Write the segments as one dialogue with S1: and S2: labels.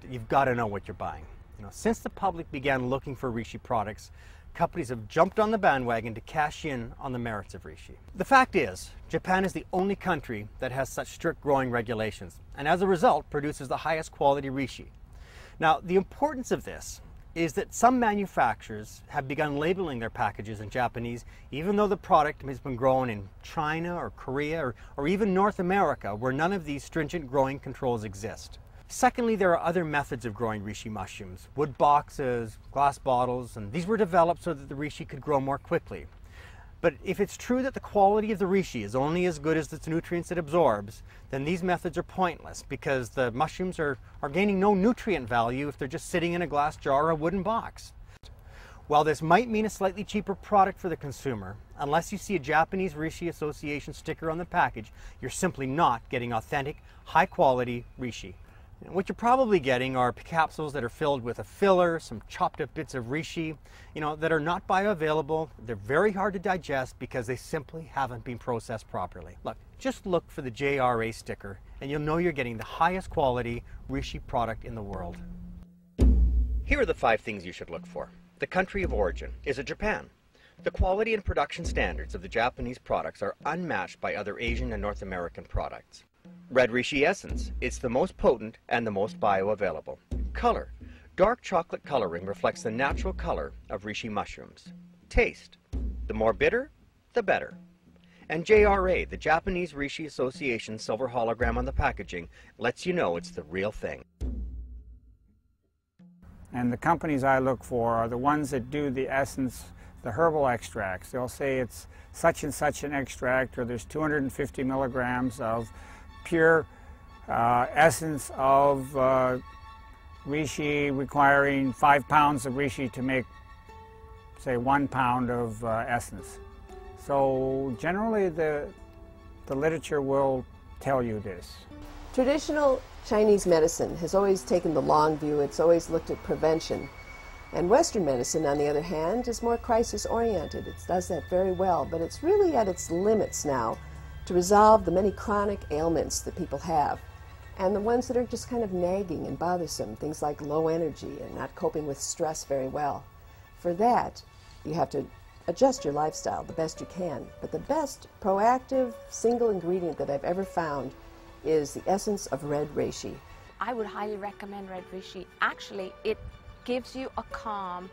S1: You've got to know what you're buying. Since the public began looking for Reishi products, companies have jumped on the bandwagon to cash in on the merits of Reishi. The fact is, Japan is the only country that has such strict growing regulations, and as a result produces the highest quality Reishi. Now, the importance of this is that some manufacturers have begun labeling their packages in Japanese, even though the product has been grown in China or Korea or even North America, where none of these stringent growing controls exist. Secondly, there are other methods of growing Reishi mushrooms, wood boxes, glass bottles, and these were developed so that the Reishi could grow more quickly. But if it's true that the quality of the Reishi is only as good as its nutrients it absorbs, then these methods are pointless because the mushrooms are gaining no nutrient value if they're just sitting in a glass jar or a wooden box. While this might mean a slightly cheaper product for the consumer, unless you see a Japanese Reishi Association sticker on the package, you're simply not getting authentic, high-quality Reishi. What you're probably getting are capsules that are filled with a filler, some chopped up bits of Reishi, that are not bioavailable. They're very hard to digest because they simply haven't been processed properly. Look, just look for the JRA sticker and you'll know you're getting the highest quality Reishi product in the world. Here are the 5 things you should look for. The country of origin. Is it Japan? The quality and production standards of the Japanese products are unmatched by other Asian and North American products. Red Reishi essence. It's the most potent and the most bioavailable. Color. Dark chocolate coloring reflects the natural color of Reishi mushrooms. Taste. The more bitter, the better. And JRA, the Japanese Reishi Association silver hologram on the packaging, lets you know it's the real thing.
S2: And the companies I look for are the ones that do the essence, the herbal extracts. They'll say it's such and such an extract, or there's 250 milligrams of pure essence of Reishi, requiring 5 pounds of Reishi to make, say, 1 pound of essence. So generally the literature will tell you this.
S3: Traditional Chinese medicine has always taken the long view. It's always looked at prevention. And Western medicine, on the other hand, is more crisis-oriented. It does that very well, but it's really at its limits now to resolve the many chronic ailments that people have, and the ones that are just kind of nagging and bothersome, things like low energy and not coping with stress very well. For that, you have to adjust your lifestyle the best you can. But the best proactive single ingredient that I've ever found is the essence of red reishi.
S4: I would highly recommend red reishi. Actually, it gives you a calm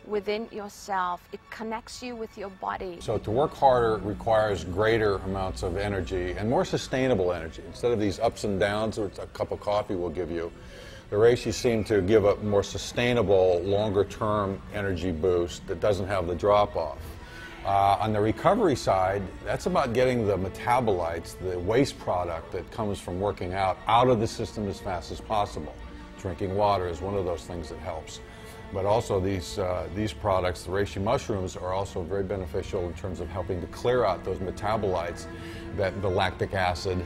S4: within yourself. It connects you with your body.
S5: So to work harder requires greater amounts of energy and more sustainable energy. Instead of these ups and downs which a cup of coffee will give you, the reishi seem to give a more sustainable, longer-term energy boost that doesn't have the drop-off. On the recovery side, that's about getting the metabolites, the waste product that comes from working out of the system as fast as possible. Drinking water is one of those things that helps. But also these products, the reishi mushrooms, are also very beneficial in terms of helping to clear out those metabolites, that the lactic acid,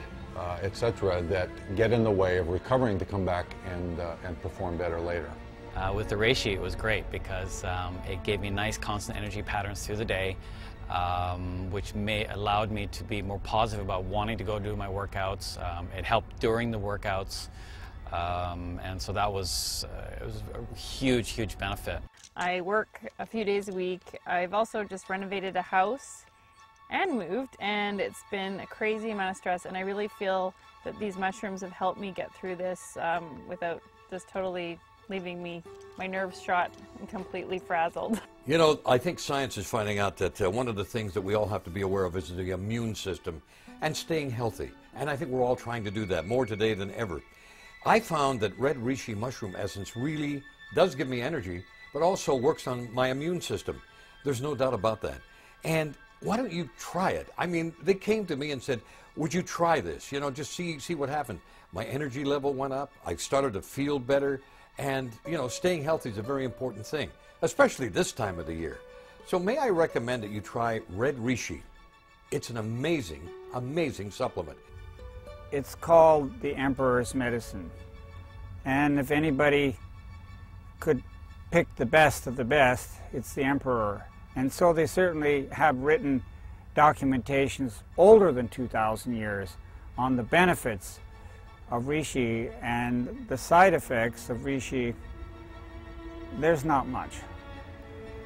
S5: etc., that get in the way of recovering to come back and perform better later.
S6: With the reishi, it was great because it gave me nice constant energy patterns through the day, which allowed me to be more positive about wanting to go do my workouts. It helped during the workouts. And so that was it was a huge, huge benefit.
S7: I work a few days a week. I've also just renovated a house and moved, and it's been a crazy amount of stress, and I really feel that these mushrooms have helped me get through this without just totally leaving my nerves shot and completely frazzled.
S8: You know, I think science is finding out that one of the things that we all have to be aware of is the immune system and staying healthy. And I think we're all trying to do that more today than ever. I found that red reishi mushroom essence really does give me energy, but also works on my immune system. There's no doubt about that. And why don't you try it? I mean, they came to me and said, would you try this? You know, just see what happened. My energy level went up. I started to feel better. And, you know, staying healthy is a very important thing, especially this time of the year. So may I recommend that you try red reishi. It's an amazing, amazing supplement.
S2: It's called the Emperor's Medicine. And if anybody could pick the best of the best, it's the Emperor. And so they certainly have written documentations older than 2,000 years on the benefits of Reishi, and the side effects of Reishi, there's not much.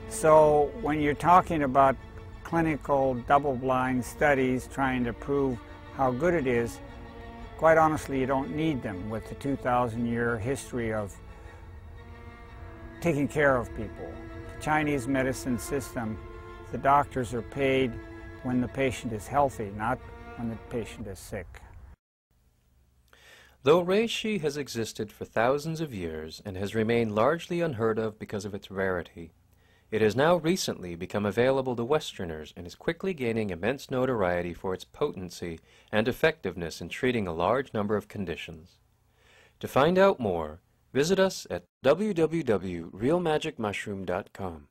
S2: So when you're talking about clinical double-blind studies trying to prove how good it is, quite honestly, you don't need them with the 2,000-year history of taking care of people. The Chinese medicine system, the doctors are paid when the patient is healthy, not when the patient is sick.
S9: Though reishi has existed for thousands of years and has remained largely unheard of because of its rarity, it has now recently become available to Westerners and is quickly gaining immense notoriety for its potency and effectiveness in treating a large number of conditions. To find out more, visit us at www.realmagicmushroom.com.